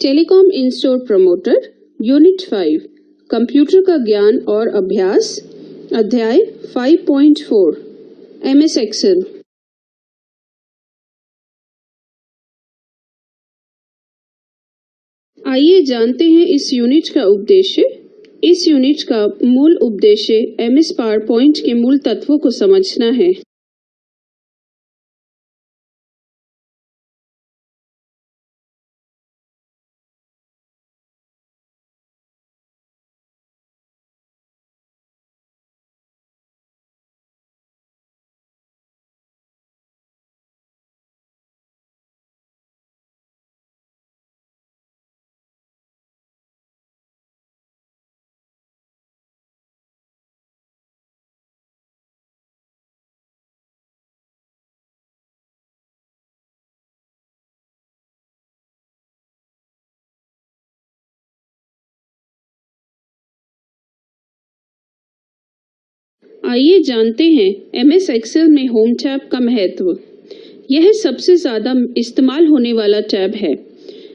Telecom इन store promoter unit 5 computer का ज्ञान और अभ्यास अध्याय 5.4 एमएस एक्सेल। आइए जानते हैं इस यूनिट का उद्देश्य। इस यूनिट का मूल उद्देश्य एमएस पावरपॉइंट के मूल तत्वों को समझना है। आइए जानते हैं एमएस एक्सेल में होम टैब का महत्व। यह सबसे ज़्यादा इस्तेमाल होने वाला टैब है।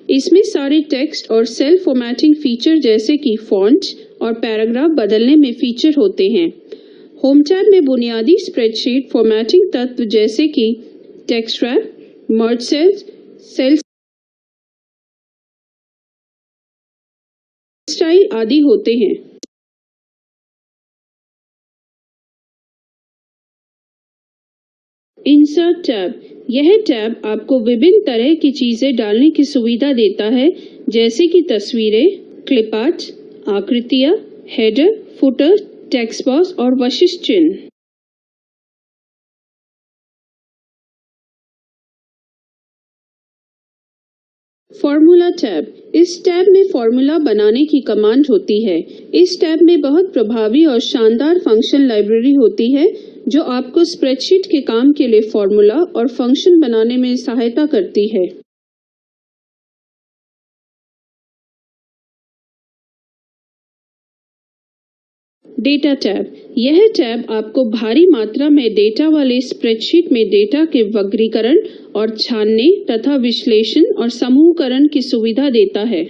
इसमें सारे टेक्स्ट और सेल फॉर्मेटिंग फीचर जैसे कि फॉन्ट और पैराग्राफ बदलने में फीचर होते हैं। होम टैब में बुनियादी स्प्रेडशीट फॉर्मेटिंग तत्व जैसे कि text rap, merge cells, cell style आदि होते हैं। इंसर्ट टैब, यह टैब आपको विभिन्न तरह की चीजें डालने की सुविधा देता है जैसे कि तस्वीरें, क्लिप आर्ट, आकृतियां, हेडर, फुटर, टेक्स्ट बॉक्स और विशिष्ट चिन्ह। फॉर्मूला टैब, इस टैब में फॉर्मूला बनाने की कमांड होती है। इस टैब में बहुत प्रभावी और शानदार फंक्शन लाइब्रेरी होती है जो आपको स्प्रेडशीट के काम के लिए फॉर्मूला और फंक्शन बनाने में सहायता करती है। डेटा टैब, यह टैब आपको भारी मात्रा में डेटा वाले स्प्रेडशीट में डेटा के वर्गीकरण और छानने तथा विश्लेषण और समूहीकरण की सुविधा देता है।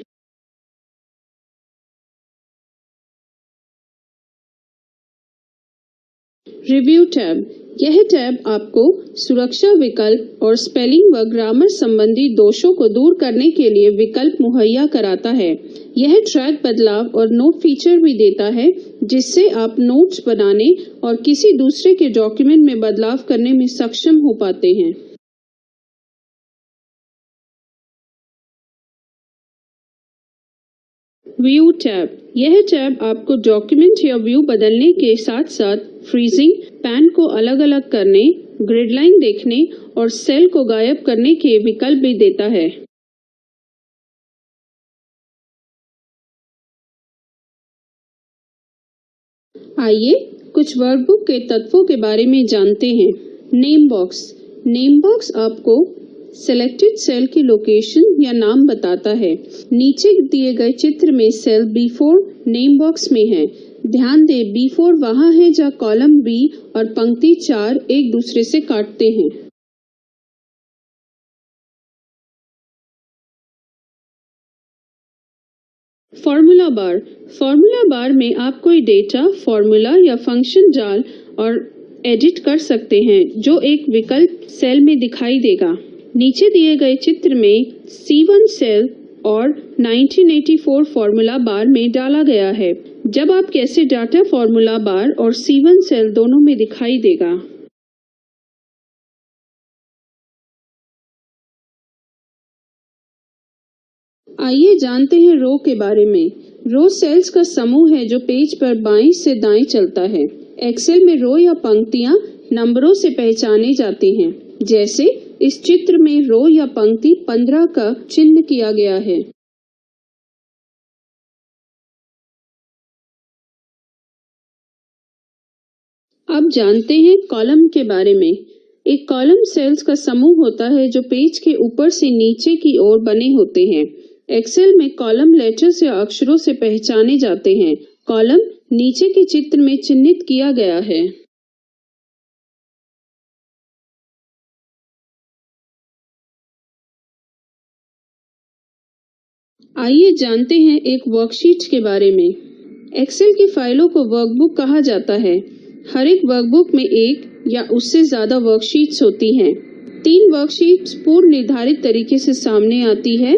रिव्यू टैब, यह टैब आपको सुरक्षा विकल्प और स्पेलिंग व ग्रामर संबंधी दोषों को दूर करने के लिए विकल्प मुहैया कराता है। यह ट्रैक बदलाव और नोट फीचर भी देता है जिससे आप नोट्स बनाने और किसी दूसरे के डॉक्यूमेंट में बदलाव करने में सक्षम हो पाते हैं। व्यू टैब, यह टैब आपको डॉक्यूमेंट या व्यू बदलने के साथ साथ फ्रीजिंग, पैन को अलग अलग करने, ग्रिड लाइन देखने और सेल को गायब करने के विकल्प भी देता है। आइए कुछ वर्कबुक के तत्वों के बारे में जानते हैं। नेम बॉक्स, नेम बॉक्स आपको सेलेक्टेड सेल की लोकेशन या नाम बताता है। नीचे दिए गए चित्र में सेल B4 नेम बॉक्स में है। ध्यान दें B4 वहां है जहां कॉलम B और पंक्ति 4 एक दूसरे से काटते हैं। फॉर्मूला बार, फॉर्मूला बार में आप कोई डेटा, फॉर्मूला या फंक्शन डाल और एडिट कर सकते हैं जो एक विकल्प सेल में दिखाई देगा। नीचे दिए गए चित्र में C1 सेल और 1984 फॉर्मूला बार में डाला गया है। जब आप कैसे डाटा फॉर्मूला बार और C1 सेल दोनों में दिखाई देगा। आइए जानते हैं रो के बारे में। रो सेल्स का समूह है जो पेज पर बाईं से दाईं चलता है। एक्सेल में रो या पंक्तियां नंबरों से पहचाने जाते हैं। जैसे इस चित्र में रो या पंक्ति 15 का चिन्ह किया गया है। अब जानते हैं कॉलम के बारे में। एक कॉलम सेल्स का समूह होता है जो पेज के ऊपर से नीचे की ओर बने होते हैं। एक्सेल में कॉलम लेटर्स या अक्षरों से पहचाने जाते हैं। कॉलम नीचे के चित्र में चिन्हित किया गया है। आइए जानते हैं एक वर्कशीट के बारे में। एक्सेल की फाइलों को वर्कबुक कहा जाता है। हर एक वर्कबुक में एक या उससे ज़्यादा वर्कशीट्स होती हैं। 3 वर्कशीट्स पूर्व निर्धारित तरीके से सामने आती है।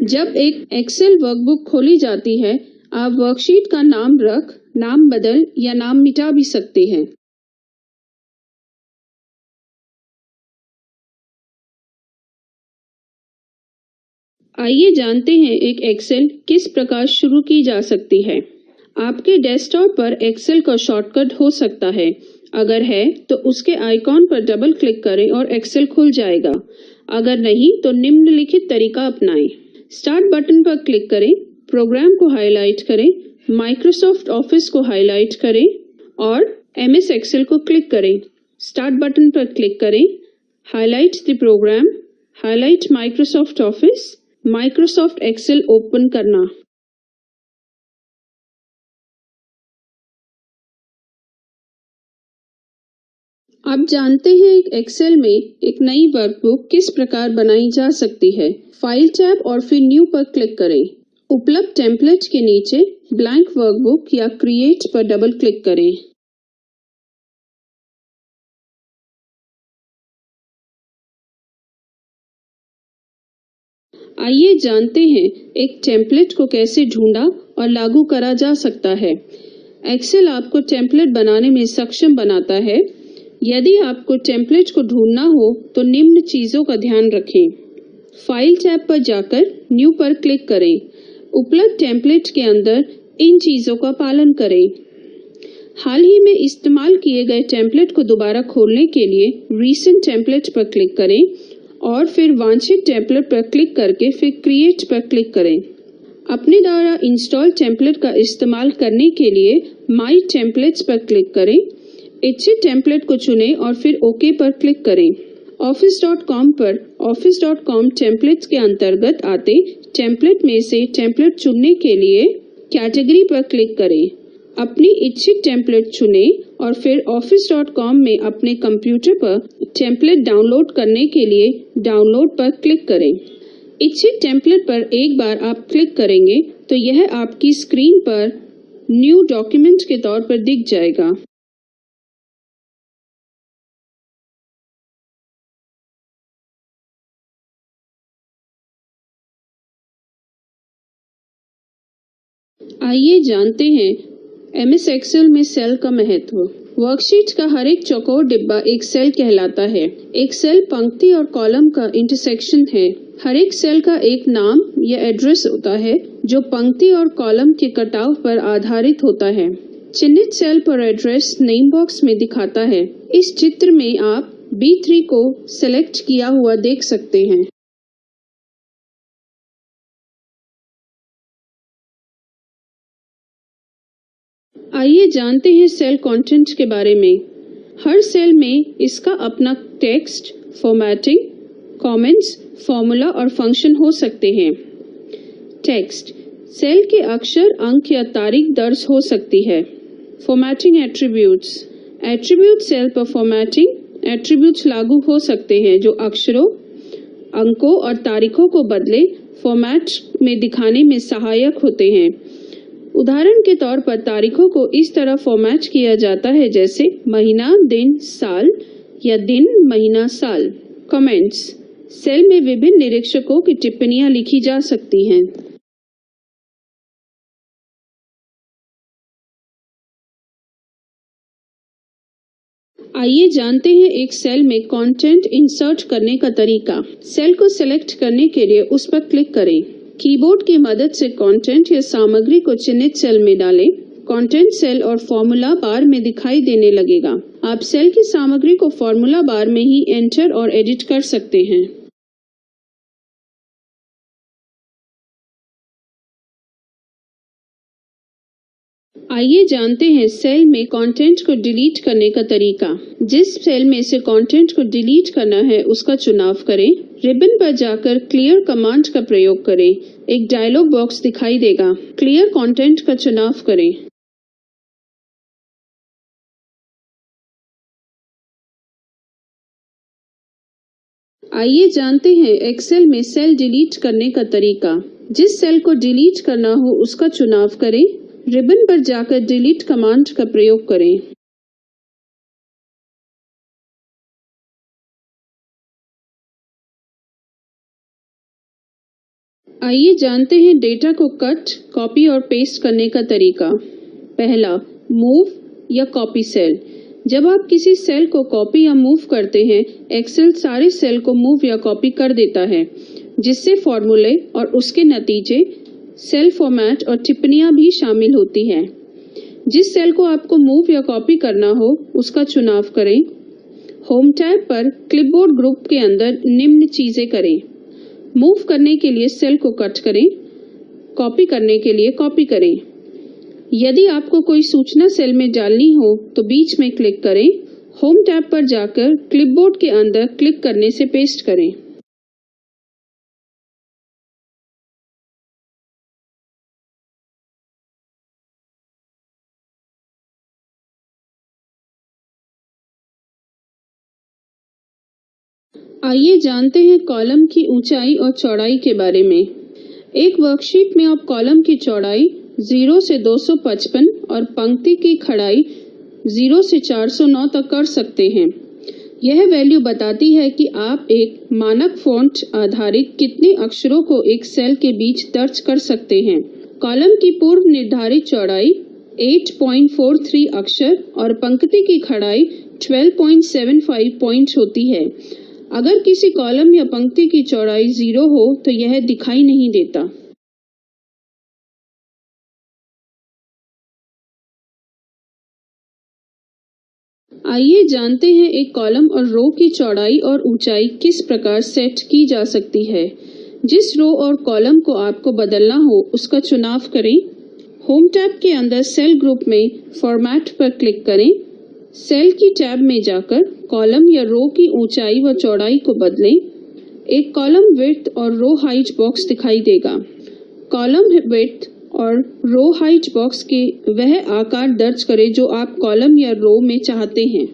जब एक एक्सेल वर्कबुक खोली जाती है, आप वर्कशीट का नाम रख, नाम बदल या नाम मिटा भी सकते हैं। आइए जानते हैं एक एक्सेल किस प्रकार शुरू की जा सकती है। आपके डेस्कटॉप पर एक्सेल का शॉर्टकट हो सकता है। अगर है तो उसके आइकॉन पर डबल क्लिक करें और एक्सेल खुल जाएगा। अगर नहीं तो निम्नलिखित तरीका अपनाएं। स्टार्ट बटन पर क्लिक करें, प्रोग्राम को हाईलाइट करें, माइक्रोसॉफ्ट ऑफिस को हाईलाइट करें और एमएस एक्सेल को क्लिक करें। स्टार्ट बटन पर क्लिक करें, highlight the program, highlight Microsoft Office, Microsoft Excel open करना। आप जानते हैं एक एक्सेल में एक नई वर्कबुक किस प्रकार बनाई जा सकती है। फाइल टैब और फिर न्यू पर क्लिक करें। उपलब्ध टेम्पलेट के नीचे ब्लैंक वर्कबुक या क्रिएट पर डबल क्लिक करें। आइए जानते हैं एक टेम्पलेट को कैसे ढूंढा और लागू करा जा सकता है। एक्सेल आपको टेम्पलेट बनाने में सक्षम बनाता है। यदि आपको टेम्पलेट को ढूंढना हो तो निम्न चीजों का ध्यान रखें। फाइल टैब पर जाकर न्यू पर क्लिक करें। उपलब्ध टेम्पलेट के अंदर इन चीजों का पालन करें। हाल ही में इस्तेमाल किए गए टेम्पलेट को दोबारा खोलने के लिए रीसेंट टेम्पलेट पर क्लिक करें और फिर वांछित टेम्पलेट पर क्लिक करके फिर क्रिएट पर क्लिक करें। अपने द्वारा इंस्टॉल टेम्पलेट का इस्तेमाल करने के लिए माई टेम्पलेट्स पर क्लिक करें। इच्छित टेम्पलेट को चुनें और फिर ओके पर क्लिक करें। office.com पर office.com टेम्पलेट्स के अंतर्गत आते टेम्पलेट में से टेम्पलेट चुनने के लिए कैटेगरी पर क्लिक करें। अपनी इच्छित टेम्पलेट चुनें और फिर office.com में अपने कंप्यूटर पर टेम्पलेट डाउनलोड करने के लिए डाउनलोड पर क्लिक करें। इच्छित टेम्पलेट पर एक बार आप क्लिक करेंगे तो यह आपकी स्क्रीन पर न्यू डॉक्यूमेंट के तौर पर दिख जाएगा। आइए जानते हैं एमएस एक्सेल में सेल का महत्व। वर्कशीट का हर एक चौकोर डिब्बा एक सेल कहलाता है। एक सेल पंक्ति और कॉलम का इंटरसेक्शन है। हर एक सेल का एक नाम या एड्रेस होता है जो पंक्ति और कॉलम के कटाव पर आधारित होता है। चिन्हित सेल पर एड्रेस नेम बॉक्स में दिखाता है। इस चित्र में आप B3 को सेलेक्ट किया हुआ देख सकते हैं। आइए जानते हैं सेल कंटेंट के बारे में। हर सेल में इसका अपना टेक्स्ट, फॉर्मेटिंग, कमेंट्स, फॉर्मूला और फंक्शन हो सकते हैं। टेक्स्ट सेल के अक्षर, अंक या तारीख दर्ज हो सकती है। फॉर्मेटिंग एट्रीब्यूट्स एट्रीब्यूट सेल पर फॉर्मेटिंग एट्रीब्यूट्स लागू हो सकते हैं जो अक्षरों, अंकों और तारीखों को बदले फॉर्मेट में दिखाने में सहायक होते हैं। उदाहरण के तौर पर तारीखों को इस तरह फॉर्मेट किया जाता है जैसे महीना, दिन, साल या दिन, महीना, साल। कमेंट्स सेल में विभिन्न निरीक्षकों की टिप्पणियां लिखी जा सकती हैं। आइए जानते हैं एक सेल में कंटेंट इंसर्ट करने का तरीका। सेल को सिलेक्ट करने के लिए उस पर क्लिक करें। कीबोर्ड की मदद से कंटेंट या सामग्री को चिन्हित सेल में डालें। कंटेंट सेल और फॉर्मूला बार में दिखाई देने लगेगा। आप सेल की सामग्री को फॉर्मूला बार में ही एंटर और एडिट कर सकते हैं। आइए जानते हैं सेल में कंटेंट को डिलीट करने का तरीका। जिस सेल में से कंटेंट को डिलीट करना है उसका चुनाव करें। रिबन पर जाकर क्लियर कमांड का प्रयोग करें। एक डायलॉग बॉक्स दिखाई देगा। क्लियर कंटेंट का चुनाव करें। आइए जानते हैं एक्सेल में सेल डिलीट करने का तरीका। जिस सेल को डिलीट करना हो उसका चुनाव करें। रिबन पर जाकर डिलीट कमांड का प्रयोग करें। आइए जानते हैं डेटा को कट, कॉपी और पेस्ट करने का तरीका। पहला, मूव या कॉपी सेल। जब आप किसी सेल को कॉपी या मूव करते हैं, एक्सेल सारे सेल को मूव या कॉपी कर देता है, जिससे फॉर्मूले और उसके नतीजे, सेल फॉर्मेट और टिप्पणियां भी शामिल होती हैं। जिस सेल को आपको मूव या कॉपी करना हो उसका चुनाव करें। होम टैब पर क्लिपबोर्ड ग्रुप के अंदर निम्न चीजें करें। मूव करने के लिए सेल को कट करें, कॉपी करने के लिए कॉपी करें। यदि आपको कोई सूचना सेल में डालनी हो तो बीच में क्लिक करें। होम टैब पर जाकर क्लिपबोर्ड के अंदर क्लिक करने से पेस्ट करें। आइए जानते हैं कॉलम की ऊंचाई और चौड़ाई के बारे में। एक वर्कशीट में आप कॉलम की चौड़ाई 0 से 255 और पंक्ति की खड़ाई 0 से 409 तक कर सकते हैं। यह वैल्यू बताती है कि आप एक मानक फ़ॉन्ट आधारित कितने अक्षरों को एक सेल के बीच दर्ज कर सकते हैं। कॉलम की पूर्व निर्धारित चौड़ाई 8.43 अक्षर और पंक्ति की खड़ाई 12.75 पॉइंट्स होती है। अगर किसी कॉलम या पंक्ति की चौड़ाई 0 हो तो यह दिखाई नहीं देता। आइए जानते हैं एक कॉलम और रो की चौड़ाई और ऊंचाई किस प्रकार सेट की जा सकती है। जिस रो और कॉलम को आपको बदलना हो उसका चुनाव करें। होम टैब के अंदर सेल ग्रुप में फॉर्मेट पर क्लिक करें। सेल की टैब में जाकर कॉलम या रो की ऊंचाई व चौड़ाई को बदलें। एक कॉलम विड्थ और रो हाइट बॉक्स दिखाई देगा। कॉलम विड्थ और रो हाइट बॉक्स के वह आकार दर्ज करें जो आप कॉलम या रो में चाहते हैं।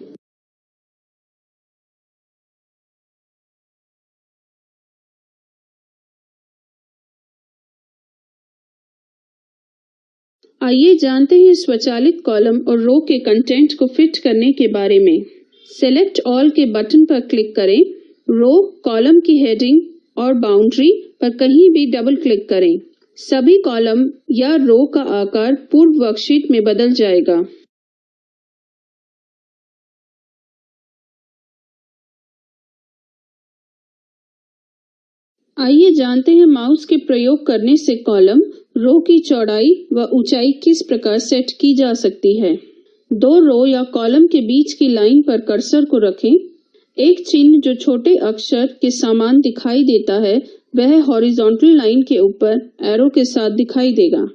आइए जानते हैं स्वचालित कॉलम और रो के कंटेंट को फिट करने के बारे में। सेलेक्ट ऑल के बटन पर क्लिक करें। रो, कॉलम की हेडिंग और बाउंड्री पर कहीं भी डबल क्लिक करें। सभी कॉलम या रो का आकार पूर्व वर्कशीट में बदल जाएगा। आइए जानते हैं माउस के प्रयोग करने से कॉलम, रो की चौड़ाई व ऊंचाई किस प्रकार सेट की जा सकती है। दो रो या कॉलम के बीच की लाइन पर कर्सर को रखें। एक चिन्ह जो छोटे अक्षर के समान दिखाई देता है वह हॉरिजॉन्टल लाइन के ऊपर एरो के साथ दिखाई देगा।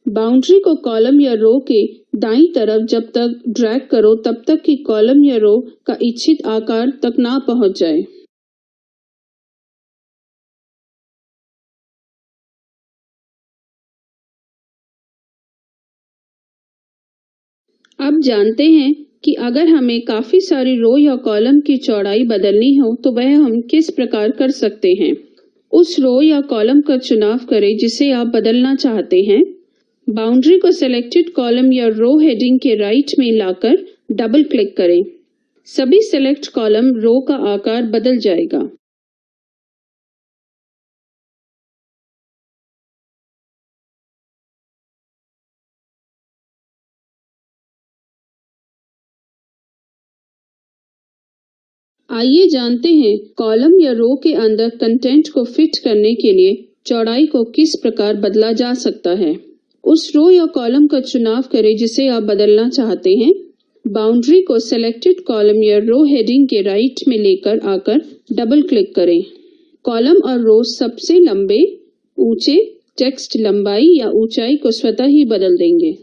बाउंड्री को कॉलम या रो के दाईं तरफ जब तक ड्रैग करो तब तक कि कॉलम या रो का इच्छित आकार तक ना पहुंच जाए। अब जानते हैं कि अगर हमें काफी सारी रो या कॉलम की चौड़ाई बदलनी हो तो वह हम किस प्रकार कर सकते हैं। उस रो या कॉलम का चुनाव करें जिसे आप बदलना चाहते हैं। बाउंड्री को सिलेक्टेड कॉलम या रो हेडिंग के राइट में लाकर डबल क्लिक करें। सभी सेलेक्ट कॉलम रो का आकार बदल जाएगा। आइए जानते हैं कॉलम या रो के अंदर कंटेंट को फिट करने के लिए चौड़ाई को किस प्रकार बदला जा सकता है। उस रो या कॉलम का चुनाव करें जिसे आप बदलना चाहते हैं। बाउंड्री को सिलेक्टेड कॉलम या रो हेडिंग के राइट में लेकर आकर डबल क्लिक करें। कॉलम और रो सबसे लंबे, ऊंचे टेक्स्ट लंबाई या ऊंचाई को स्वतः ही बदल देंगे।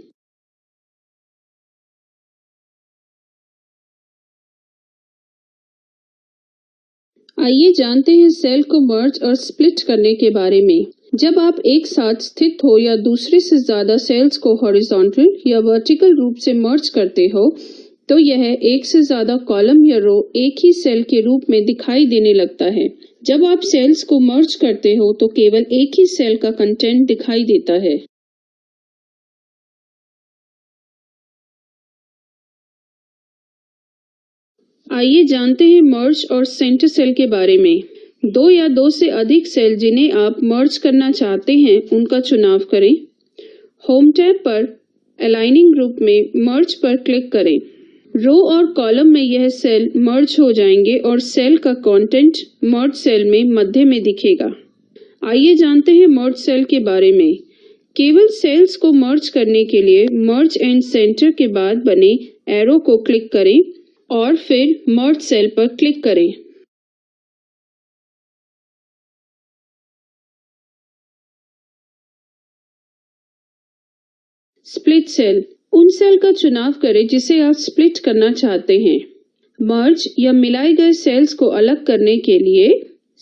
आइए जानते हैं सेल को मर्ज और स्प्लिट करने के बारे में। जब आप एक साथ स्थित हो या दूसरे से ज्यादा सेल्स को हॉरिजॉन्टल या वर्टिकल रूप से मर्ज करते हो तो यह एक से ज्यादा कॉलम या रो एक ही सेल के रूप में दिखाई देने लगता है। जब आप सेल्स को मर्ज करते हो तो केवल एक ही सेल का कंटेंट दिखाई देता है। आइए जानते हैं मर्ज और सेंटर सेल के बारे में। दो या दो से अधिक सेल जिन्हें आप मर्ज करना चाहते हैं उनका चुनाव करें। होम टैब पर अलाइनिंग ग्रुप में मर्ज पर क्लिक करें। रो और कॉलम में यह सेल मर्ज हो जाएंगे और सेल का कंटेंट मर्ज सेल में मध्य में दिखेगा। आइए जानते हैं मर्ज सेल के बारे में। केवल सेल्स को मर्ज करने के लिए मर्ज एंड सेंटर के बाद बने एरो को क्लिक करें और फिर मर्ज सेल पर क्लिक करें। स्प्लिट सेल, उन सेल का चुनाव करें जिसे आप स्प्लिट करना चाहते हैं। मर्ज या मिलाए गए सेल्स को अलग करने के लिए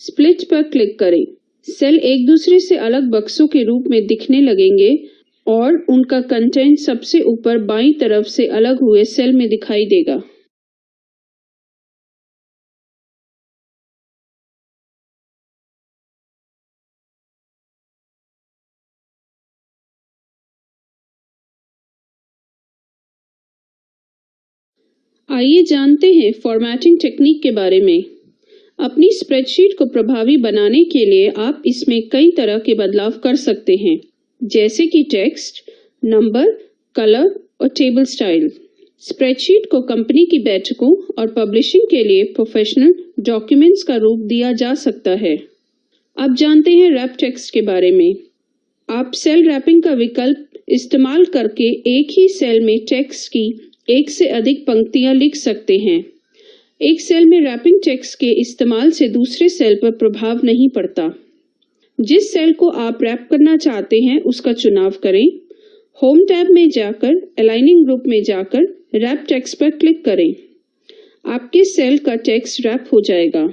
स्प्लिट पर क्लिक करें। सेल एक दूसरे से अलग बक्सों के रूप में दिखने लगेंगे और उनका कंटेंट सबसे ऊपर बाईं तरफ से अलग हुए सेल में दिखाई देगा। आइए जानते हैं फॉर्मेटिंग टेक्निक के बारे में। अपनी स्प्रेडशीट को प्रभावी बनाने के लिए आप इसमें कई तरह के बदलाव कर सकते हैं, जैसे कि टेक्स्ट, नंबर, कलर और टेबल स्टाइल। स्प्रेडशीट को कंपनी की बैठकों और पब्लिशिंग के लिए प्रोफेशनल डॉक्यूमेंट्स का रूप दिया जा सकता है। अब जानते हैं रैप टेक्स्ट के बारे में। आप सेल रैपिंग का विकल्प इस्तेमाल करके एक ही सेल में टेक्स्ट की एक से अधिक पंक्तियां लिख सकते हैं। एक सेल में रैपिंग टेक्स्ट के इस्तेमाल से दूसरे सेल पर प्रभाव नहीं पड़ता। जिस सेल को आप रैप करना चाहते हैं उसका चुनाव करें। होम टैब में जाकर अलाइनिंग ग्रुप में जाकर रैप टेक्स्ट पर क्लिक करें। आपके सेल का टेक्स्ट रैप हो जाएगा।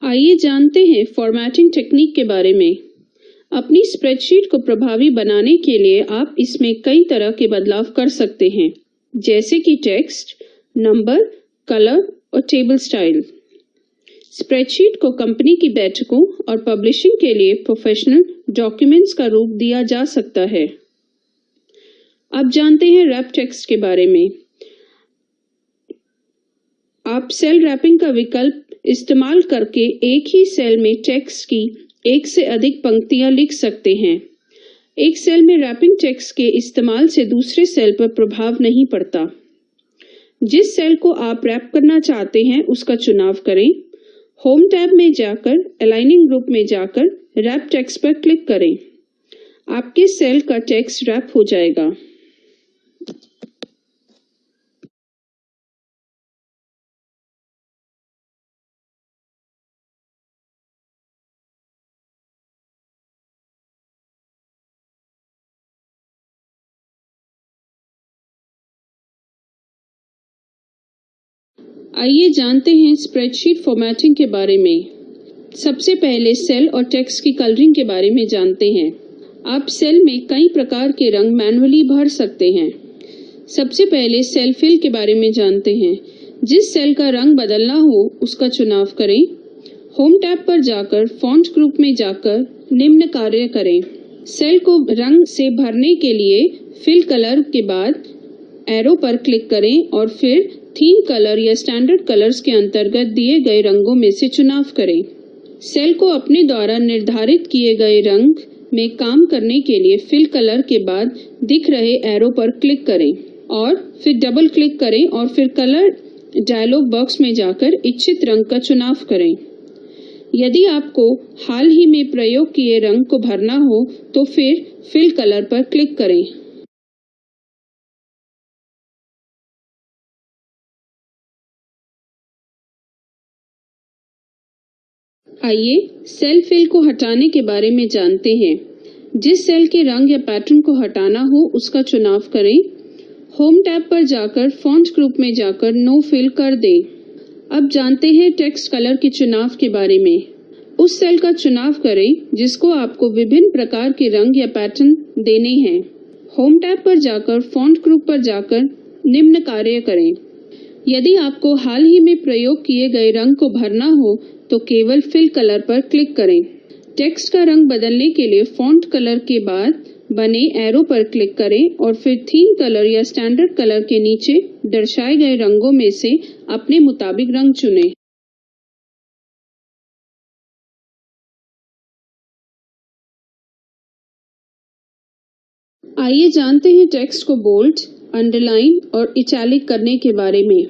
आइए जानते हैं फॉर्मेटिंग टेक्निक के बारे में। अपनी स्प्रेडशीट को प्रभावी बनाने के लिए आप इसमें कई तरह के बदलाव कर सकते हैं, जैसे कि टेक्स्ट, नंबर, कलर और टेबल स्टाइल। स्प्रेडशीट को कंपनी की बैठकों और पब्लिशिंग के लिए प्रोफेशनल डॉक्यूमेंट्स का रूप दिया जा सकता है। अब जानते हैं रैप टेक्स्ट के बारे में। आप सेल रैपिंग का विकल्प इस्तेमाल करके एक ही सेल में टेक्स्ट की एक से अधिक पंक्तियां लिख सकते हैं। एक सेल में रैपिंग टेक्स्ट के इस्तेमाल से दूसरे सेल पर प्रभाव नहीं पड़ता। जिस सेल को आप रैप करना चाहते हैं उसका चुनाव करें। होम टैब में जाकर अलाइनिंग ग्रुप में जाकर रैप टेक्स्ट पर क्लिक करें। आपके सेल का टेक्स्ट रैप हो जाएगा। आइए जानते हैं स्प्रेडशीट फॉर्मेटिंग के बारे में। सबसे पहले सेल और टेक्स्ट की कलरिंग के बारे में जानते हैं। आप सेल में कई प्रकार के रंग मैन्युअली भर सकते हैं। सबसे पहले सेल फिल के बारे में जानते हैं। जिस सेल का रंग बदलना हो उसका चुनाव करें। होम टैब पर जाकर फॉन्ट ग्रुप में जाकर निम्न कार्य करें। सेल को रंग से भरने के लिए फिल कलर के बाद एरो पर क्लिक करें और फिर थीम कलर या स्टैंडर्ड कलर्स के अंतर्गत दिए गए रंगों में से चुनाव करें। सेल को अपने द्वारा निर्धारित किए गए रंग में काम करने के लिए फिल कलर के बाद दिख रहे एरो पर क्लिक करें और फिर डबल क्लिक करें और फिर कलर डायलॉग बॉक्स में जाकर इच्छित रंग का चुनाव करें। यदि आपको हाल ही में प्रयोग किए रंग को भरना हो तो फिर फिल कलर पर क्लिक करें। आइए सेल फिल को हटाने के बारे में जानते हैं। जिस सेल के रंग या पैटर्न को हटाना हो उसका चुनाव करें। होम टैब पर जाकर फॉन्ट ग्रुप में जाकर नो फिल कर दें। अब जानते हैं टेक्स्ट कलर के चुनाव के बारे में। उस सेल का चुनाव करें जिसको आपको विभिन्न प्रकार के रंग या पैटर्न देने हैं। होम टैब पर जाकर फॉन्ट ग्रुप पर जाकर निम्न कार्य करें। यदि आपको हाल ही में प्रयोग किए गए रंग को भरना हो तो केवल फिल कलर पर क्लिक करें। टेक्स्ट का रंग बदलने के लिए फॉन्ट कलर के बाद बने एरो पर क्लिक करें और फिर थीम कलर या स्टैंडर्ड कलर के नीचे दर्शाए गए रंगों में से अपने मुताबिक रंग चुनें। आइए जानते हैं टेक्स्ट को बोल्ड, अंडरलाइन और इटैलिक करने के बारे में।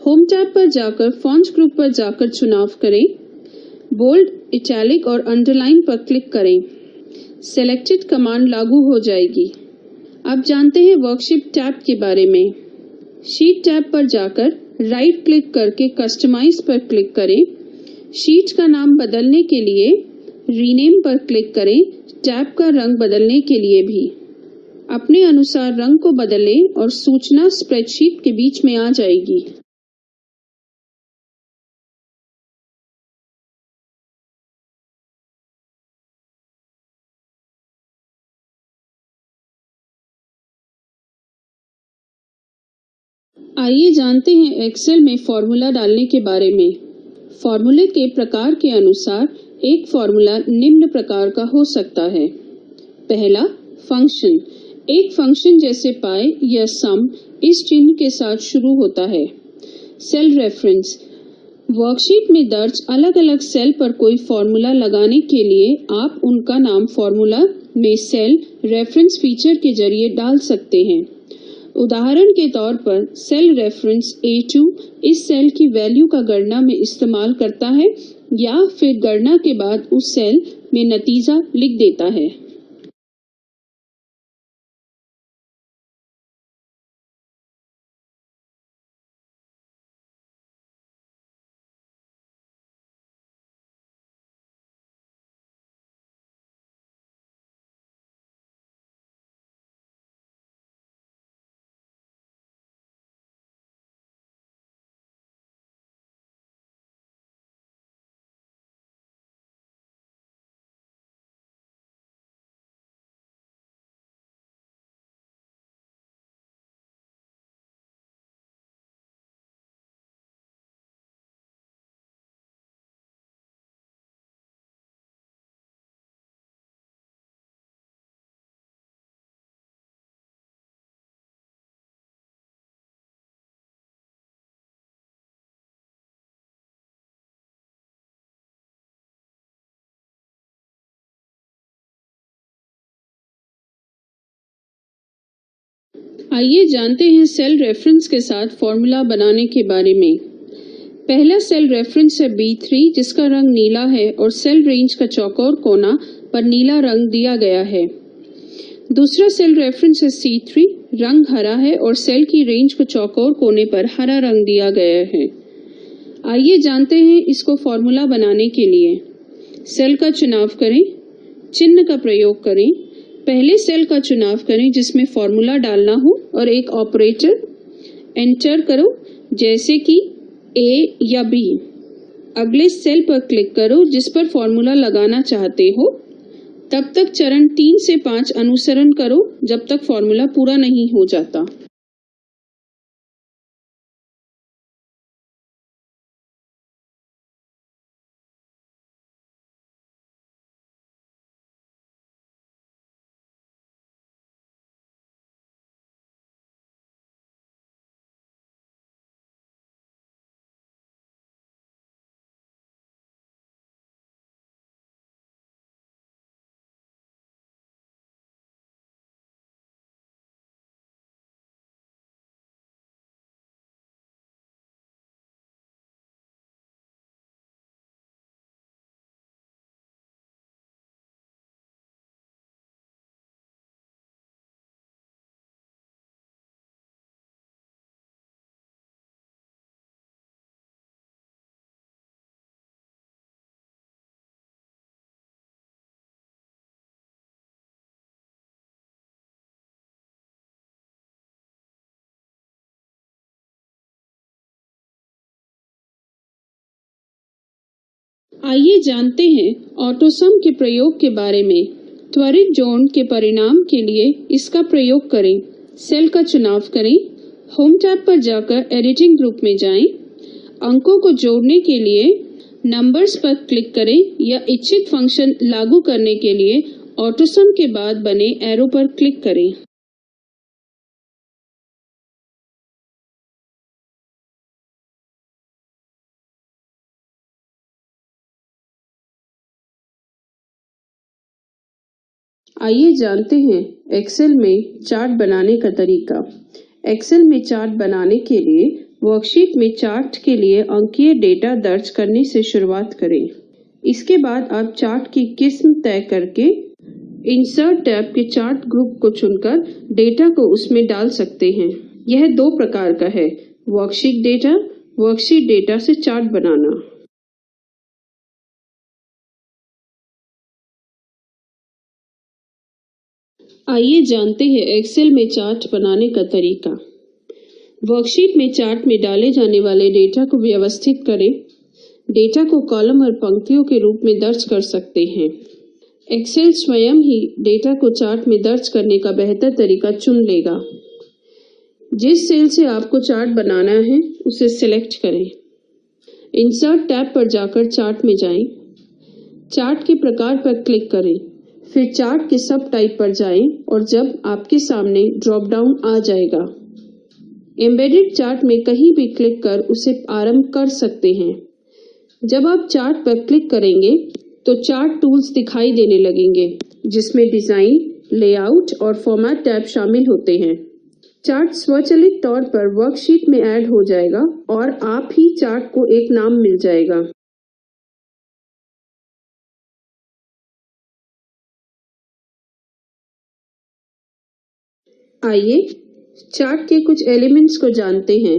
होम टैब पर जाकर फॉन्ट ग्रुप पर जाकर चुनाव करें। बोल्ड, इटैलिक और अंडरलाइन पर क्लिक करें। सेलेक्टेड कमांड लागू हो जाएगी। अब जानते हैं वर्कशीट टैब के बारे में। शीट टैब पर जाकर राइट क्लिक करके कस्टमाइज पर क्लिक करें। शीट का नाम बदलने के लिए रीनेम पर क्लिक करें। टैब का रंग बदलने के लिए भी अपने अनुसार रंग को बदलें और सूचना स्प्रेडशीट के बीच में आ जाएगी। आइए जानते हैं एक्सेल में फॉर्मूला डालने के बारे में। फॉर्मूले के प्रकार के अनुसार एक फॉर्मूला निम्न प्रकार का हो सकता है। पहला, फंक्शन। एक फंक्शन जैसे पाई या सम इस चिन्ह के साथ शुरू होता है। Cell reference. वर्कशीट में दर्ज अलग अलग सेल पर कोई फॉर्मूला लगाने के लिए आप उनका नाम फॉर्मूला में सेल रेफरेंस फीचर के जरिए डाल सकते हैं। उदाहरण के तौर पर सेल रेफरेंस A2 इस सेल की वैल्यू का गणना में इस्तेमाल करता है या फिर गणना के बाद उस सेल में नतीजा लिख देता है। आइए जानते हैं सेल रेफरेंस के साथ फॉर्मूला बनाने के बारे में। पहला सेल रेफरेंस है B3 जिसका रंग नीला है और सेल रेंज का चौकोर कोना पर नीला रंग दिया गया है। दूसरा सेल रेफरेंस है C3, रंग हरा है और सेल की रेंज को चौकोर कोने पर हरा रंग दिया गया है। आइए जानते हैं इसको फॉर्मूला बनाने के लिए। सेल का चुनाव करें, चिन्ह का प्रयोग करें। पहले सेल का चुनाव करें जिसमें फॉर्मूला डालना हो और एक ऑपरेटर एंटर करो जैसे कि A या B। अगले सेल पर क्लिक करो जिस पर फॉर्मूला लगाना चाहते हो। तब तक चरण 3 से 5 अनुसरण करो जब तक फॉर्मूला पूरा नहीं हो जाता। आइए जानते हैं ऑटोसम के प्रयोग के बारे में। त्वरित जोड़ के परिणाम के लिए इसका प्रयोग करें। सेल का चुनाव करें। होम टैब पर जाकर एडिटिंग ग्रुप में जाएं। अंकों को जोड़ने के लिए नंबर्स पर क्लिक करें या इच्छित फंक्शन लागू करने के लिए ऑटोसम के बाद बने एरो पर क्लिक करें। आइए जानते हैं एक्सेल में चार्ट बनाने का तरीका। एक्सेल में चार्ट बनाने के लिए वर्कशीट में चार्ट के लिए अंकीय डेटा दर्ज करने से शुरुआत करें। इसके बाद आप चार्ट की किस्म तय करके इंसर्ट टैब के चार्ट ग्रुप को चुनकर डेटा को उसमें डाल सकते हैं। यह दो प्रकार का है, वर्कशीट डेटा से चार्ट बनाना। आइए जानते हैं एक्सेल में चार्ट बनाने का तरीका। वर्कशीट में चार्ट में डाले जाने वाले डेटा को व्यवस्थित करें। डेटा को कॉलम और पंक्तियों के रूप में दर्ज कर सकते हैं। एक्सेल स्वयं ही डेटा को चार्ट में दर्ज करने का बेहतर तरीका चुन लेगा। जिस सेल से आपको चार्ट बनाना है उसे सिलेक्ट करें। इंसर्ट टैब पर जाकर चार्ट में जाएं। चार्ट के प्रकार पर क्लिक करें, फिर चार्ट के सब टाइप पर जाएं और जब आपके सामने ड्रॉप डाउन आ जाएगा, एम्बेडेड चार्ट में कहीं भी क्लिक कर उसे आरंभ कर सकते हैं। जब आप चार्ट पर क्लिक करेंगे तो चार्ट टूल्स दिखाई देने लगेंगे, जिसमें डिजाइन, लेआउट और फॉर्मेट टैब शामिल होते हैं। चार्ट स्वचालित तौर पर वर्कशीट में ऐड हो जाएगा और आप ही चार्ट को एक नाम मिल जाएगा। आइए चार्ट के कुछ एलिमेंट्स को जानते हैं।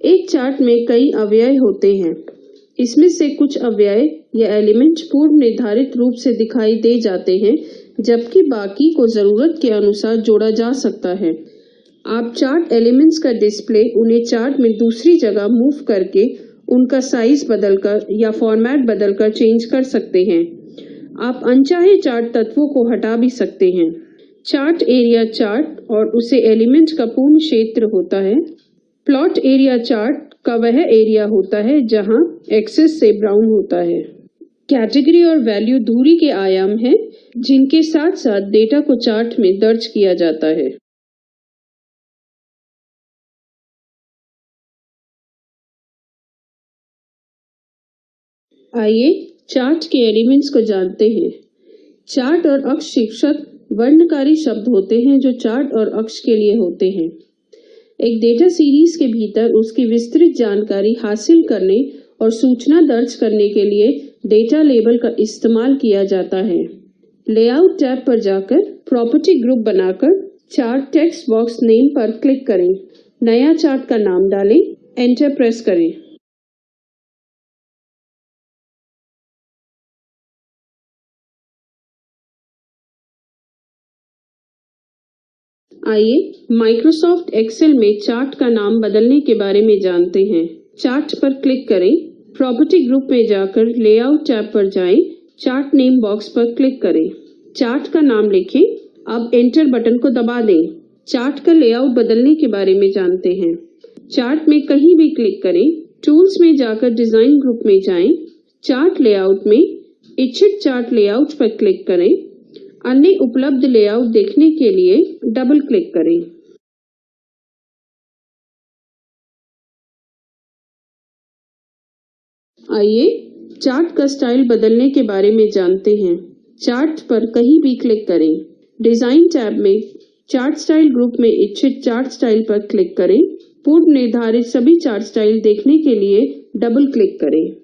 एक चार्ट में कई अवयव होते हैं। इसमें से कुछ अवयव या एलिमेंट पूर्व निर्धारित रूप से दिखाई दे जाते हैं, जबकि बाकी को जरूरत के अनुसार जोड़ा जा सकता है। आप चार्ट एलिमेंट्स का डिस्प्ले उन्हें चार्ट में दूसरी जगह मूव करके उनका साइज बदलकर या फॉर्मेट बदलकर चेंज कर सकते हैं। आप अनचाहे चार्ट तत्वों को हटा भी सकते हैं। चार्ट एरिया चार्ट और उसे एलिमेंट का पूर्ण क्षेत्र होता है। प्लॉट एरिया चार्ट का वह एरिया होता है जहां एक्सेस से बाउंड होता है। कैटेगरी और वैल्यू दूरी के आयाम हैं, जिनके साथ साथ डेटा को चार्ट में दर्ज किया जाता है। आइए चार्ट के एलिमेंट्स को जानते हैं। चार्ट और अक्ष शीर्षक वर्णकारी शब्द होते हैं जो चार्ट और अक्ष के लिए होते हैं। एक डेटा सीरीज के भीतर उसकी विस्तृत जानकारी हासिल करने और सूचना दर्ज करने के लिए डेटा लेबल का इस्तेमाल किया जाता है। लेआउट टैब पर जाकर प्रॉपर्टी ग्रुप बनाकर चार्ट टेक्स्ट बॉक्स नेम पर क्लिक करें। नया चार्ट का नाम डालें, एंटर प्रेस करें। आइए माइक्रोसॉफ्ट एक्सेल में चार्ट का नाम बदलने के बारे में जानते हैं। चार्ट पर क्लिक करें, प्रॉपर्टी ग्रुप में जाकर लेआउट टैब पर जाएं, चार्ट नेम बॉक्स पर क्लिक करें, चार्ट का नाम लिखें। अब एंटर बटन को दबा दें। चार्ट का लेआउट बदलने के बारे में जानते हैं। चार्ट में कहीं भी क्लिक करें, टूल्स में जाकर डिजाइन ग्रुप में जाएं, चार्ट लेआउट में इच्छित चार्ट लेआउट पर क्लिक करें। अन्य उपलब्ध लेआउट देखने के लिए डबल क्लिक करें। आइए चार्ट का स्टाइल बदलने के बारे में जानते हैं। चार्ट पर कहीं भी क्लिक करें, डिजाइन टैब में चार्ट स्टाइल ग्रुप में इच्छित चार्ट स्टाइल पर क्लिक करें। पूर्व निर्धारित सभी चार्ट स्टाइल देखने के लिए डबल क्लिक करें।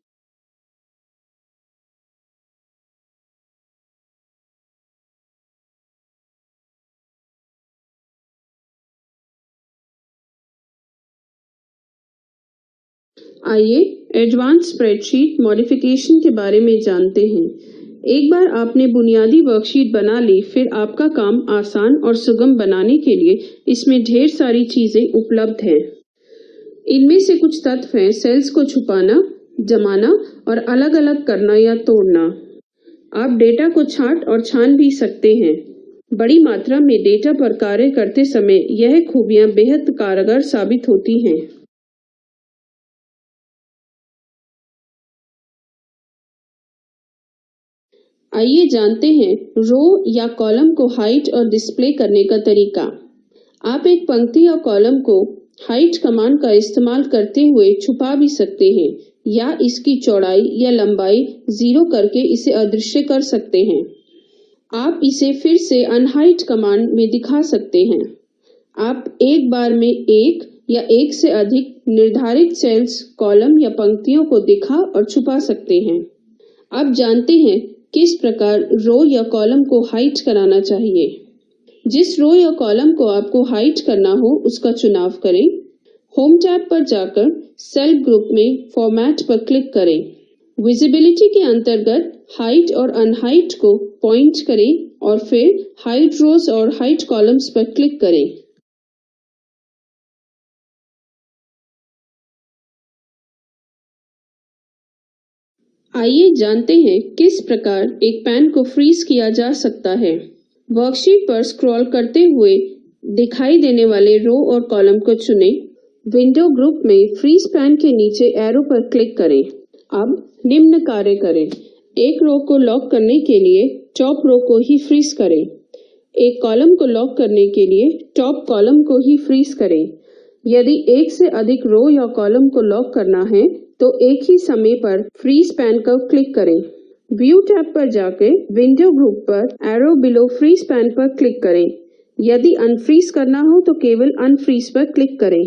आइए एडवांस स्प्रेडशीट मॉडिफिकेशन के बारे में जानते हैं। एक बार आपने बुनियादी वर्कशीट बना ली, फिर आपका काम आसान और सुगम बनाने के लिए इसमें ढेर सारी चीजें उपलब्ध हैं। इनमें से कुछ तत्व हैं सेल्स को छुपाना, जमाना और अलग अलग करना या तोड़ना। आप डेटा को छांट और छान भी सकते हैं। बड़ी मात्रा में डेटा पर कार्य करते समय यह खूबियां बेहद कारगर साबित होती हैं। आइए जानते हैं रो या कॉलम को हाइड और डिस्प्ले करने का तरीका। आप एक पंक्ति या कॉलम को हाइड कमांड का इस्तेमाल करते हुए छुपा भी सकते हैं या इसकी चौड़ाई या लंबाई 0 करके इसे अदृश्य कर सकते हैं। आप इसे फिर से अनहाइड कमांड में दिखा सकते हैं। आप एक बार में एक या एक से अधिक निर्धारित सेल्स, कॉलम या पंक्तियों को दिखा और छुपा सकते हैं। आप जानते हैं किस प्रकार रो या कॉलम को हाइड कराना चाहिए। जिस रो या कॉलम को आपको हाइड करना हो उसका चुनाव करें। होम टैब पर जाकर सेल ग्रुप में फॉर्मेट पर क्लिक करें। विजिबिलिटी के अंतर्गत हाइड और अनहाइड को पॉइंट करें और फिर हाइड रोज और हाइड कॉलम्स पर क्लिक करें। आइए जानते हैं किस प्रकार एक पेन को फ्रीज किया जा सकता है। वर्कशीट पर स्क्रॉल करते हुए दिखाई देने वाले रो और कॉलम को चुनें। विंडो ग्रुप में फ्रीज पेन के नीचे एरो पर क्लिक करें। अब निम्न कार्य करें। एक रो को लॉक करने के लिए टॉप रो को ही फ्रीज करें। एक कॉलम को लॉक करने के लिए टॉप कॉलम को ही फ्रीज करें। यदि एक से अधिक रो या कॉलम को लॉक करना है तो एक ही समय पर फ्रीज पैन को क्लिक करें। व्यू टैब पर जाकर विंडो ग्रुप पर एरो बिलो फ्रीज पैन पर क्लिक करें। यदि अनफ्रीज करना हो तो केवल अनफ्रीज पर क्लिक करें।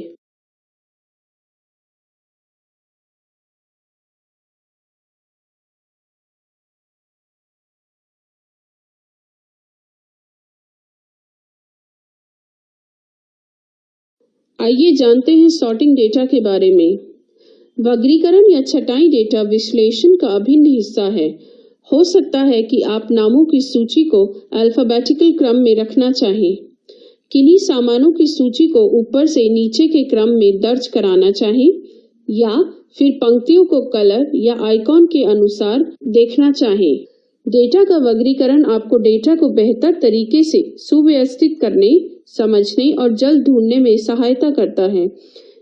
आइए जानते हैं सॉर्टिंग डेटा के बारे में। वर्गीकरण या छँटाई डेटा विश्लेषण का अभिन्न हिस्सा है। हो सकता है कि आप नामों की सूची को अल्फाबेटिकल क्रम में रखना चाहें। किन्हीं सामानों की सूची को ऊपर से नीचे के क्रम में दर्ज कराना चाहें या फिर पंक्तियों को कलर या आइकॉन के अनुसार देखना चाहें। डेटा का वर्गीकरण आपको डेटा को बेहतर तरीके से सुव्यवस्थित करने, समझने और जल्द ढूंढने में सहायता करता है,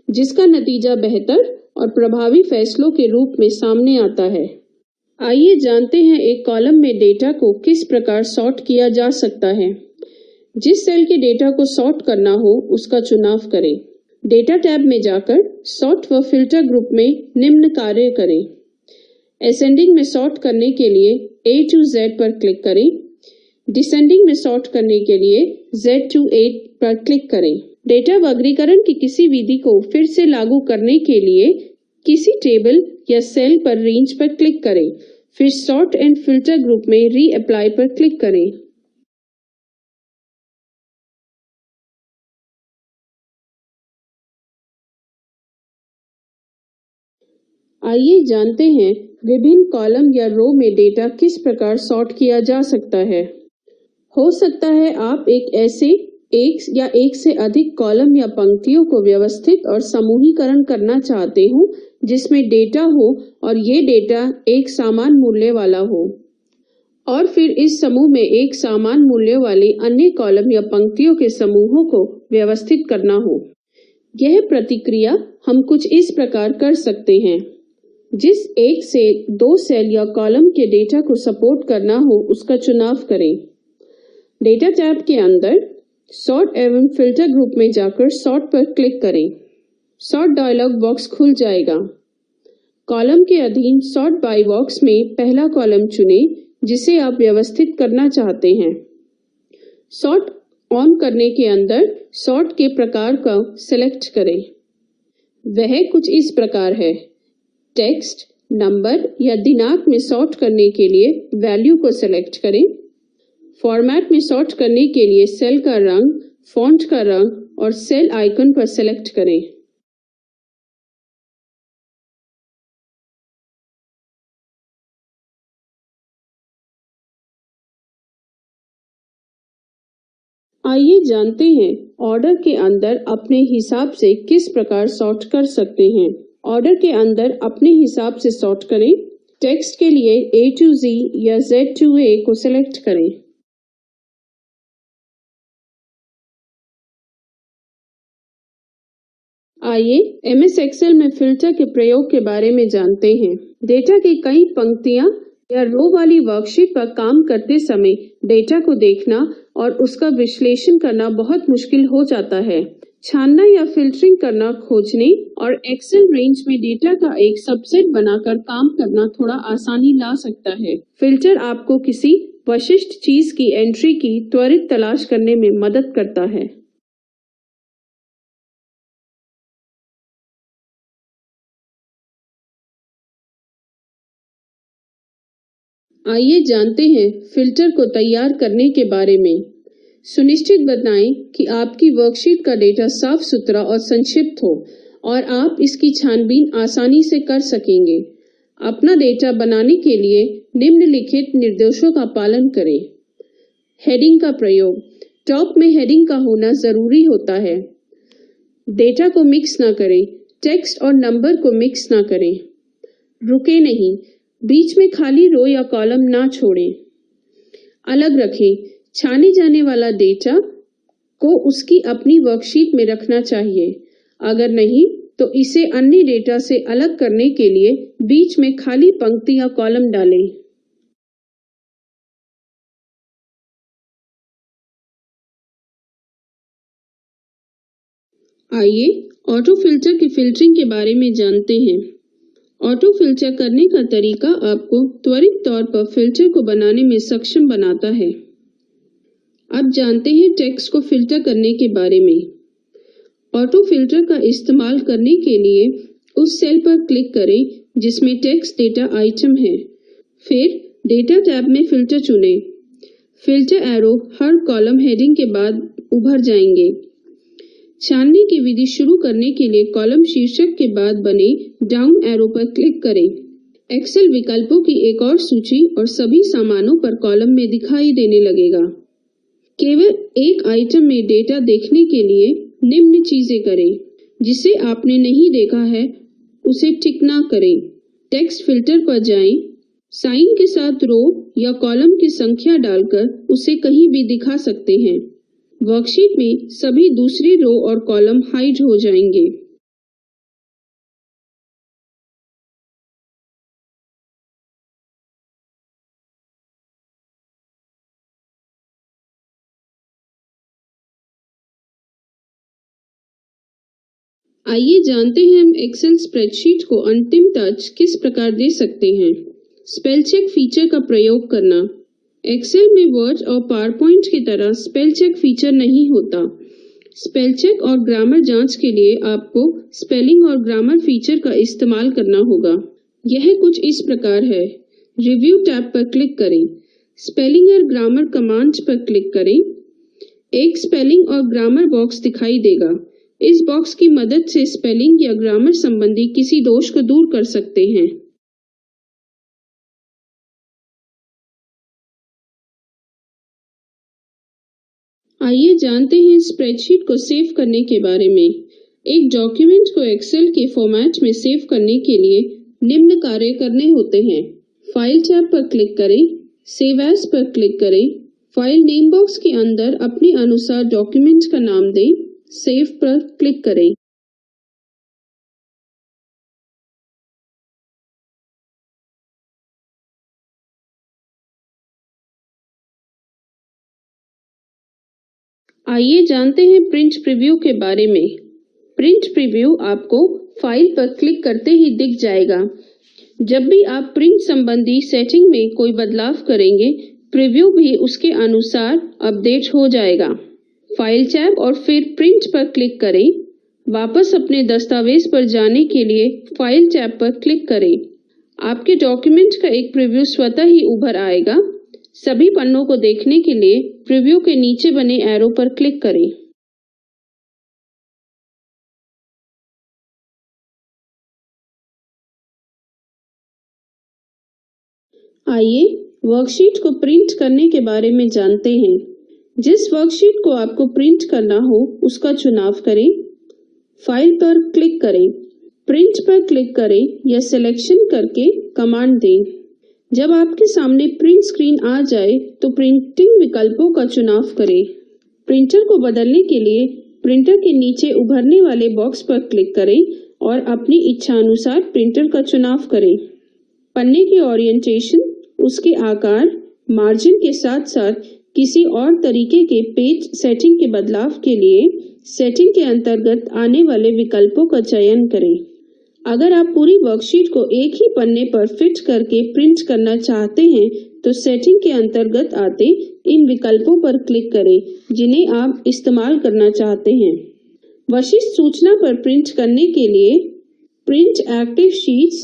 जिसका नतीजा बेहतर और प्रभावी फैसलों के रूप में सामने आता है। आइए जानते हैं एक कॉलम में डेटा को किस प्रकार सॉर्ट किया जा सकता है। जिस सेल के डेटा को सॉर्ट करना हो उसका चुनाव करें। डेटा टैब में जाकर सॉर्ट व फिल्टर ग्रुप में निम्न कार्य करें। असेंडिंग में सॉर्ट करने के लिए A to Z पर क्लिक करें। डिसेंडिंग में सॉर्ट करने के लिए Z to A पर क्लिक करें। डेटा वर्गीकरण की किसी विधि को फिर से लागू करने के लिए किसी टेबल या सेल पर रेंज पर क्लिक करें। फिर सॉर्ट एंड फिल्टर ग्रुप में रीअप्लाई पर क्लिक करें। आइए जानते हैं विभिन्न कॉलम या रो में डेटा किस प्रकार सॉर्ट किया जा सकता है। हो सकता है आप एक से अधिक कॉलम या पंक्तियों को व्यवस्थित और समूहीकरण करना चाहते हो जिसमें डेटा हो और ये डेटा एक समान मूल्य वाला हो और फिर इस समूह में एक समान मूल्य वाले अन्य कॉलम या पंक्तियों के समूहों को व्यवस्थित करना हो। यह प्रतिक्रिया हम कुछ इस प्रकार कर सकते हैं। जिस एक से दो सेल या कॉलम के डेटा को सपोर्ट करना हो उसका चुनाव करें। डेटा टैब के अंदर सॉर्ट एवं फिल्टर ग्रुप में जाकर सॉर्ट पर क्लिक करें। सॉर्ट डायलॉग बॉक्स खुल जाएगा। कॉलम के अधीन सॉर्ट बाय बॉक्स में पहला कॉलम चुनें जिसे आप व्यवस्थित करना चाहते हैं। सॉर्ट ऑन करने के अंदर सॉर्ट के प्रकार का सिलेक्ट करें। वह कुछ इस प्रकार है। टेक्स्ट, नंबर या दिनांक में सॉर्ट करने के लिए वैल्यू को सिलेक्ट करें। फॉर्मेट में सॉर्ट करने के लिए सेल का रंग, फॉन्ट का रंग और सेल आइकन पर सिलेक्ट करें। आइए जानते हैं ऑर्डर के अंदर अपने हिसाब से किस प्रकार सॉर्ट कर सकते हैं। ऑर्डर के अंदर अपने हिसाब से सॉर्ट करें। टेक्स्ट के लिए A to Z या Z to A को सिलेक्ट करें। आइए MS एक्सेल में फिल्टर के प्रयोग के बारे में जानते हैं। डेटा की कई पंक्तियां या रो वाली वर्कशीट पर काम करते समय डेटा को देखना और उसका विश्लेषण करना बहुत मुश्किल हो जाता है। छानना या फिल्टरिंग करना, खोजने और एक्सेल रेंज में डेटा का एक सबसेट बनाकर काम करना थोड़ा आसानी ला सकता है। फिल्टर आपको किसी विशिष्ट चीज की एंट्री की त्वरित तलाश करने में मदद करता है। आइए जानते हैं फिल्टर को तैयार करने के बारे में। सुनिश्चित बनाएं कि आपकी वर्कशीट का डेटा साफ सुथरा और संक्षिप्त हो और आप इसकी छानबीन आसानी से कर सकेंगे। अपना डेटा बनाने के लिए निम्नलिखित निर्देशों का पालन करें। हेडिंग का प्रयोग। टॉप में हेडिंग का होना जरूरी होता है। डेटा को मिक्स ना करें। टेक्स्ट और नंबर को मिक्स ना करें। रुके नहीं, बीच में खाली रो या कॉलम ना छोड़ें। अलग रखें। छाने जाने वाला डेटा को उसकी अपनी वर्कशीट में रखना चाहिए। अगर नहीं तो इसे अन्य डेटा से अलग करने के लिए बीच में खाली पंक्ति या कॉलम डालें। आइए ऑटो फिल्टर की फिल्टरिंग के बारे में जानते हैं। ऑटो फिल्टर करने का तरीका आपको त्वरित तौर पर फिल्टर को बनाने में सक्षम बनाता है। अब जानते हैं टेक्स्ट को फिल्टर करने के बारे में। ऑटो फिल्टर का इस्तेमाल करने के लिए उस सेल पर क्लिक करें जिसमें टेक्स्ट डेटा आइटम है। फिर डेटा टैब में फिल्टर चुनें। फिल्टर एरो हर कॉलम हेडिंग के बाद उभर जाएंगे। छानने की विधि शुरू करने के लिए कॉलम शीर्षक के बाद बने डाउन एरो पर क्लिक करें। एक्सेल विकल्पों की एक और सूची और सभी सामानों पर कॉलम में दिखाई देने लगेगा। केवल एक आइटम में डेटा देखने के लिए निम्न चीजें करें। जिसे आपने नहीं देखा है उसे टिक ना करें। टेक्स्ट फिल्टर पर जाएं। साइन के साथ रो या कॉलम की संख्या डालकर उसे कहीं भी दिखा सकते हैं। वर्कशीट में सभी दूसरे रो और कॉलम हाइड हो जाएंगे। आइए जानते हैं हम एक्सेल स्प्रेडशीट को अंतिम टच किस प्रकार दे सकते हैं। स्पेल चेक फीचर का प्रयोग करना। एक्सेल में वर्ड और पावरपॉइंट की तरह स्पेल चेक फीचर नहीं होता। स्पेल चेक और ग्रामर जांच के लिए आपको स्पेलिंग और ग्रामर फीचर का इस्तेमाल करना होगा। यह कुछ इस प्रकार है। रिव्यू टैब पर क्लिक करें। स्पेलिंग और ग्रामर कमांड्स पर क्लिक करें। एक स्पेलिंग और ग्रामर बॉक्स दिखाई देगा। इस बॉक्स की मदद से स्पेलिंग या ग्रामर संबंधी किसी दोष को दूर कर सकते हैं। आइए जानते हैं स्प्रेडशीट को सेव करने के बारे में। एक डॉक्यूमेंट को एक्सेल के फॉर्मेट में सेव करने के लिए निम्न कार्य करने होते हैं। फाइल टैब पर क्लिक करें। सेव एज पर क्लिक करें। फाइल नेम बॉक्स के अंदर अपने अनुसार डॉक्यूमेंट का नाम दें। सेव पर क्लिक करें। आइए जानते हैं प्रिंट प्रीव्यू के बारे में। प्रिंट प्रीव्यू आपको फाइल पर क्लिक करते ही दिख जाएगा। जब भी आप प्रिंट संबंधी सेटिंग में कोई बदलाव करेंगे, प्रीव्यू भी उसके अनुसार अपडेट हो जाएगा। फाइल टैब और फिर प्रिंट पर क्लिक करें। वापस अपने दस्तावेज पर जाने के लिए फाइल टैब पर क्लिक करें। आपके डॉक्यूमेंट का एक प्रीव्यू स्वतः ही उभर आएगा। सभी पन्नों को देखने के लिए प्रीव्यू के नीचे बने एरो पर क्लिक करें। आइए वर्कशीट को प्रिंट करने के बारे में जानते हैं। जिस वर्कशीट को आपको प्रिंट करना हो उसका चुनाव करें। फाइल पर क्लिक करें। प्रिंट पर क्लिक करें या सिलेक्शन करके कमांड दें। जब आपके सामने प्रिंट स्क्रीन आ जाए तो प्रिंटिंग विकल्पों का चुनाव करें। प्रिंटर को बदलने के लिए प्रिंटर के नीचे उभरने वाले बॉक्स पर क्लिक करें और अपनी इच्छा अनुसार प्रिंटर का चुनाव करें। पन्ने की ओरिएंटेशन, उसके आकार, मार्जिन के साथ साथ किसी और तरीके के पेज सेटिंग के बदलाव के लिए सेटिंग के अंतर्गत आने वाले विकल्पों का चयन करें। अगर आप पूरी वर्कशीट को एक ही पन्ने पर फिट करके प्रिंट करना चाहते हैं तो सेटिंग के अंतर्गत आते इन विकल्पों पर क्लिक करें जिन्हें आप इस्तेमाल करना चाहते हैं। वशिष्ठ सूचना पर प्रिंट करने के लिए प्रिंट एक्टिव शीट्स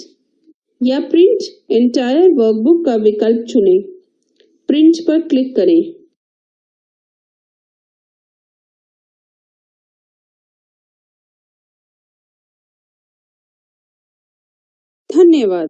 या प्रिंट एंटायर वर्कबुक का विकल्प चुनें। प्रिंट पर क्लिक करें। धन्यवाद।